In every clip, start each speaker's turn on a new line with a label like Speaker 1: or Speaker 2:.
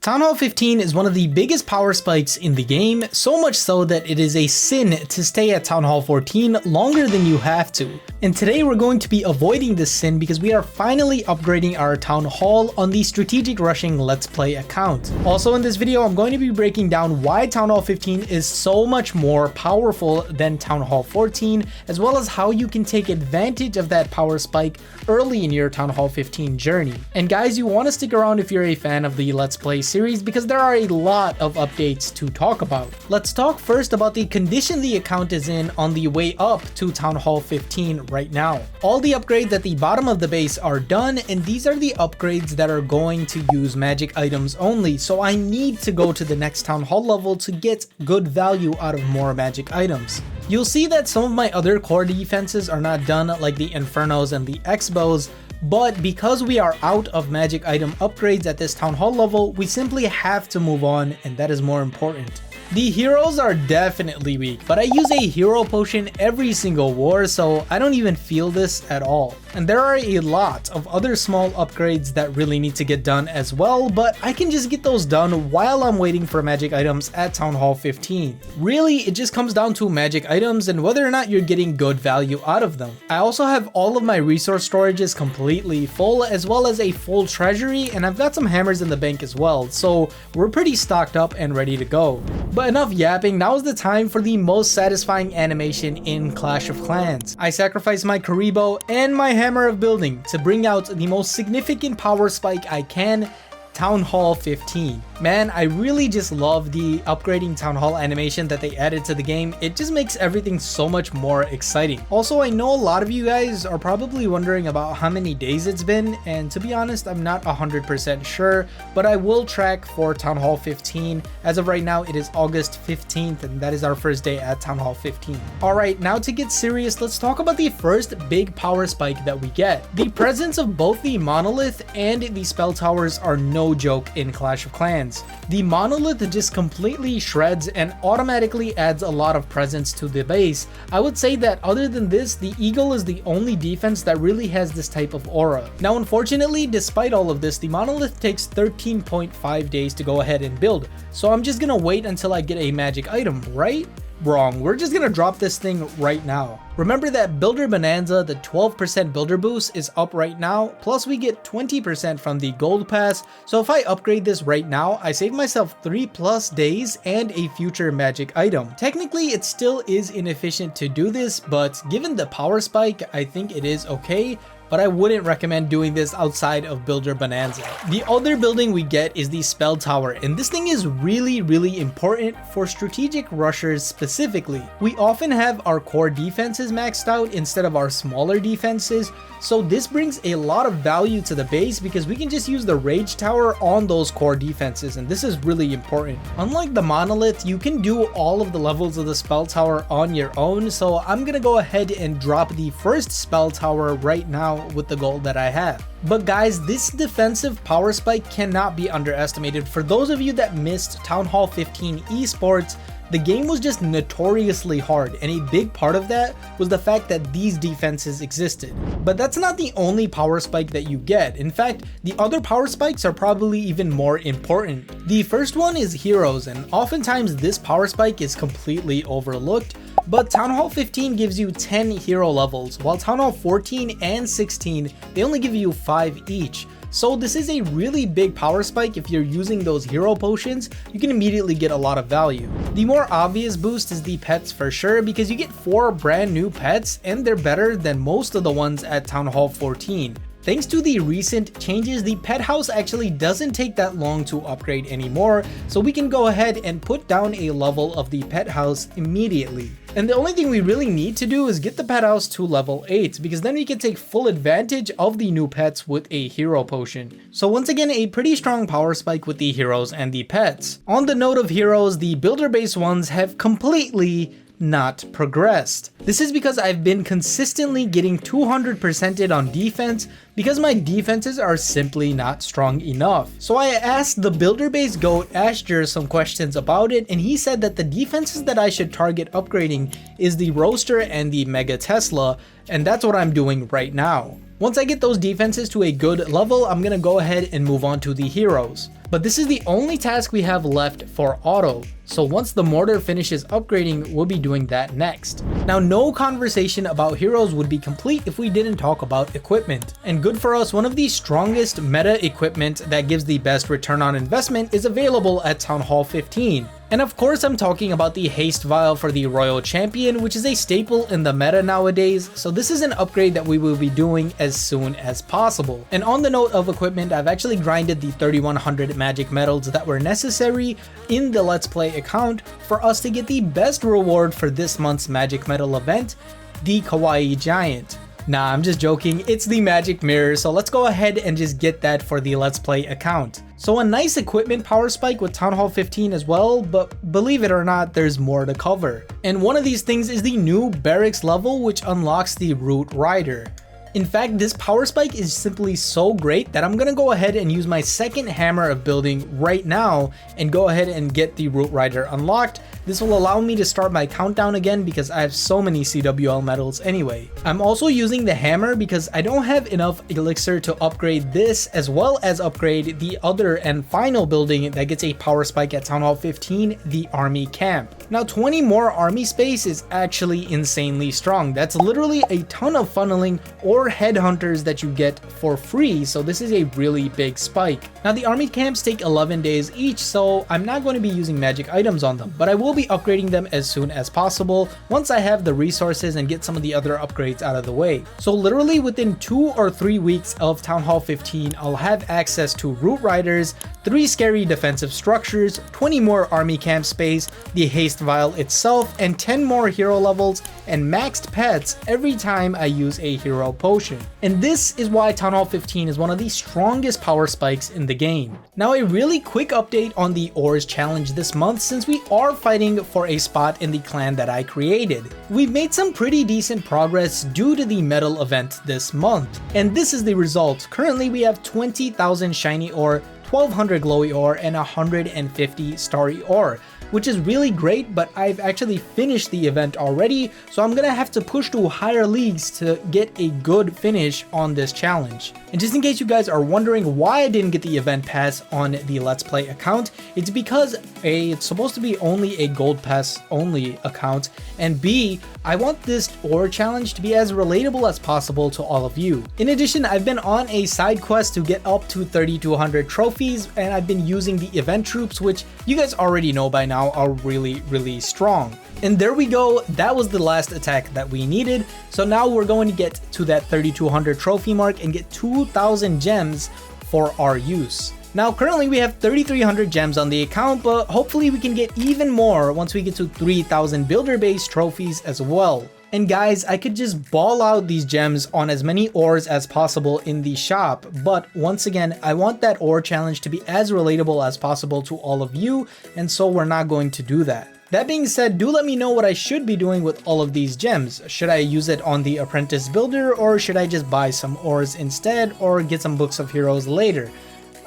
Speaker 1: Town Hall 15 is one of the biggest power spikes in the game, so much so that it is a sin to stay at Town Hall 14 longer than you have to. And today we're going to be avoiding this sin because we are finally upgrading our Town Hall on the Strategic Rushing Let's Play account. Also in this video, I'm going to be breaking down why Town Hall 15 is so much more powerful than Town Hall 14, as well as how you can take advantage of that power spike early in your Town Hall 15 journey. And guys, you want to stick around if you're a fan of the Let's Play series because there are a lot of updates to talk about. Let's talk first about the condition the account is in on the way up to Town Hall 15 right now. All the upgrades at the bottom of the base are done, and these are the upgrades that are going to use magic items only, so I need to go to the next Town Hall level to get good value out of more magic items. You'll see that some of my other core defenses are not done, like the Infernos and the X-Bows, but because we are out of magic item upgrades at this Town Hall level, we simply have to move on, and that is more important. The heroes are definitely weak, but I use a hero potion every single war, so I don't even feel this at all. And there are a lot of other small upgrades that really need to get done as well, but I can just get those done while I'm waiting for magic items at Town Hall 15. Really, it just comes down to magic items and whether or not you're getting good value out of them. I also have all of my resource storages completely full, as well as a full treasury, and I've got some hammers in the bank as well, so we're pretty stocked up and ready to go. But enough yapping, now is the time for the most satisfying animation in Clash of Clans. I sacrifice my Karibo and my Hammer of Building to bring out the most significant power spike I can, Town Hall 15. Man, I really just love the upgrading Town Hall animation that they added to the game. It just makes everything so much more exciting. Also, I know a lot of you guys are probably wondering about how many days it's been, and to be honest, I'm not 100% sure, but I will track for Town Hall 15. As of right now, it is August 15th, and that is our first day at Town Hall 15. Alright, now to get serious, let's talk about the first big power spike that we get. The presence of both the Monolith and the Spell Towers are no joke in Clash of Clans. The Monolith just completely shreds and automatically adds a lot of presence to the base. I would say that other than this, the Eagle is the only defense that really has this type of aura. Now unfortunately, despite all of this, the Monolith takes 13.5 days to go ahead and build, so I'm just gonna wait until I get a magic item, right? Wrong, we're just gonna drop this thing right now. Remember that Builder Bonanza, the 12% builder boost, is up right now, plus we get 20% from the gold pass, so if I upgrade this right now, I save myself 3+ days and a future magic item. Technically, it still is inefficient to do this, but given the power spike, I think it is okay. But I wouldn't recommend doing this outside of Builder Bonanza. The other building we get is the Spell Tower, and this thing is really important for strategic rushers specifically. We often have our core defenses maxed out instead of our smaller defenses, so this brings a lot of value to the base because we can just use the Rage Tower on those core defenses, and this is really important. Unlike the Monolith, you can do all of the levels of the Spell Tower on your own, so I'm gonna go ahead and drop the first Spell Tower right now with the gold that I have. But guys, this defensive power spike cannot be underestimated. For those of you that missed Town Hall 15 esports, the game was just notoriously hard, and a big part of that was the fact that these defenses existed. But that's not the only power spike that you get. In fact, the other power spikes are probably even more important. The first one is heroes, and oftentimes this power spike is completely overlooked. But Town Hall 15 gives you 10 hero levels, while Town Hall 14 and 16, they only give you 5 each. So this is a really big power spike. If you're using those hero potions, you can immediately get a lot of value. The more obvious boost is the pets for sure, because you get 4 brand new pets and they're better than most of the ones at Town Hall 14. Thanks to the recent changes, the pet house actually doesn't take that long to upgrade anymore, so we can go ahead and put down a level of the pet house immediately. And the only thing we really need to do is get the pet house to level 8, because then we can take full advantage of the new pets with a hero potion. So once again, a pretty strong power spike with the heroes and the pets. On the note of heroes, the builder base ones have completely not progressed. This is because I've been consistently getting 200%ed on defense because my defenses are simply not strong enough. So I asked the builder base goat Ashger some questions about it, and he said that the defenses that I should target upgrading is the Roaster and the Mega Tesla, and that's what I'm doing right now. Once I get those defenses to a good level, I'm gonna go ahead and move on to the heroes. But this is the only task we have left for auto. So once the mortar finishes upgrading, we'll be doing that next. Now, no conversation about heroes would be complete if we didn't talk about equipment. And good for us, one of the strongest meta equipment that gives the best return on investment is available at Town Hall 15. And of course, I'm talking about the Haste Vial for the Royal Champion, which is a staple in the meta nowadays, so this is an upgrade that we will be doing as soon as possible. And on the note of equipment, I've actually grinded the 3100 magic medals that were necessary in the Let's Play account for us to get the best reward for this month's magic medal event, the Kawaii Giant. Nah, I'm just joking, it's the magic mirror, so let's go ahead and just get that for the Let's Play account. So a nice equipment power spike with Town Hall 15 as well, but believe it or not, there's more to cover. And one of these things is the new Barracks level, which unlocks the Root Rider. In fact, this power spike is simply so great that I'm gonna go ahead and use my second hammer of building right now and go ahead and get the Root Rider unlocked. This will allow me to start my countdown again because I have so many CWL medals anyway. I'm also using the hammer because I don't have enough elixir to upgrade this as well as upgrade the other and final building that gets a power spike at Town Hall 15, the Army Camp. Now 20 more army space is actually insanely strong. That's literally a ton of funneling or headhunters that you get for free, so this is a really big spike. Now the army camps take 11 days each, so I'm not going to be using magic items on them, but I will be upgrading them as soon as possible once I have the resources and get some of the other upgrades out of the way. So literally within 2 or 3 weeks of Town Hall 15, I'll have access to Root Riders, 3 scary defensive structures, 20 more army camp space, the Haste Vial itself, and 10 more hero levels and maxed pets every time I use a hero potion. And this is why Town Hall 15 is one of the strongest power spikes in the game. Now a really quick update on the Ores challenge this month, since we are fighting for a spot in the clan that I created. We've made some pretty decent progress due to the medal event this month. And this is the result. Currently we have 20,000 shiny ore, 1200 glowy ore, and 150 starry ore, which is really great, but I've actually finished the event already, so I'm gonna have to push to higher leagues to get a good finish on this challenge. And just in case you guys are wondering why I didn't get the event pass on the Let's Play account, it's because A, it's supposed to be only a gold pass only account, and B, I want this ore challenge to be as relatable as possible to all of you. In addition, I've been on a side quest to get up to 3200 trophies, and I've been using the event troops, which you guys already know by now are really strong. And there we go, that was the last attack that we needed. So now we're going to get to that 3200 trophy mark and get 2000 gems for our use. Now currently we have 3300 gems on the account, but hopefully we can get even more once we get to 3000 builder base trophies as well. And guys, I could just ball out these gems on as many ores as possible in the shop, but once again, I want that ore challenge to be as relatable as possible to all of you, and so we're not going to do that. That being said, do let me know what I should be doing with all of these gems. Should I use it on the apprentice builder, or should I just buy some ores instead, or get some books of heroes later?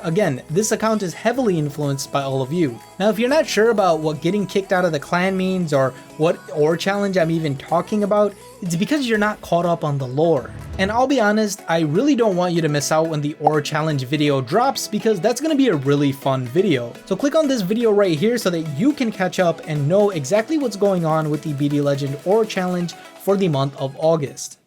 Speaker 1: Again, this account is heavily influenced by all of you. Now, if you're not sure about what getting kicked out of the clan means or what ore challenge I'm even talking about, it's because you're not caught up on the lore. And I'll be honest, I really don't want you to miss out when the ore challenge video drops, because that's going to be a really fun video. So click on this video right here so that you can catch up and know exactly what's going on with the BD Legend ore challenge for the month of August.